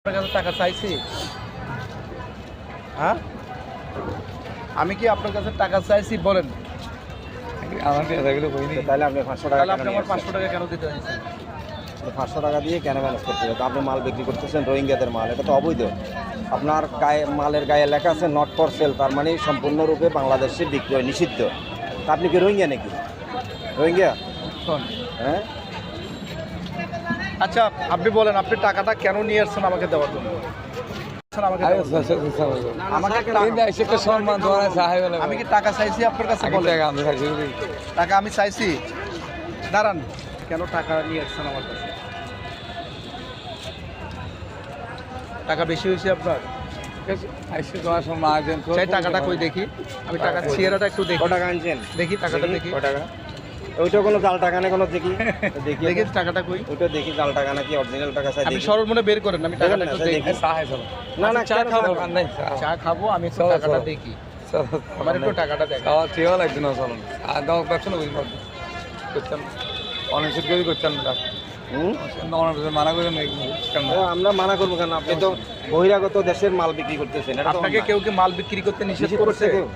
আপনার কাছে টাকা চাইছি? হ্যাঁ, আমি কি আপনার কাছে টাকা চাইছি বলেন? তাহলে আপনি 500 টাকা তাহলে আপনি আমার 500 টাকা কেন দিতে হয়েছে? 500 টাকা দিয়ে কেন ম্যানেজ করতে হবে? আপনি মাল বিক্রি করতেছেন রোহিঙ্গাদের মাল, এটা তো অবৈধ। আপনার গায়ে মালের গায়ে লেখা আছে নট ফর সেল, তার মানে সম্পূর্ণরূপে বাংলাদেশে বিক্রয় নিষিদ্ধ। তা আপনি কি রোহিঙ্গা নাকি? রোহিঙ্গা? শোন, হ্যাঁ, আচ্ছা আপনি বলেন আপনি টাকাটা কেন নিয়ে আসছেন আমাকে দেওয়ার জন্য? আমাকে দেওয়ার জন্য। আমাকে আমি কি টাকা চাইছি আপনার কাছে? বলেন টাকা আমি চাইছি? দাঁড়ান, কেন টাকা নিয়ে আসছেন আমার কাছে? টাকা বেশি হয়েছে আপনার? সেই টাকাটা কই দেখি, আমি টাকা চেহারাটা একটু দেখি। কত টাকা আনছেন? দেখি টাকাটা দেখি। কত টাকা? ওইটা কোনো জাল টাকা না, কোনো দেখি দেখি দেখি টাকাটা কই। ওইটা দেখি জাল টাকা নাকি অরিজিনাল টাকা চাই আপনি দেখি। সরল মনে বের করেন, আমি টাকাটা একটু দেখেন দেখি। না না, চা কেন খাবো, খাবেন? চা খাবো, আমি একটু টাকাটা দেখি। আমার একটু টাকাটা দেখি। হুম? আমরা মানা করবো কেন? আপনি তো বহিরাগত দেশের মাল বিক্রি করতেছেন, এটা তো আপনাকে অন্যায়। কেউ কি মাল বিক্রি করতে নিষেধ নিষেধ করেছে? করছে কেউ?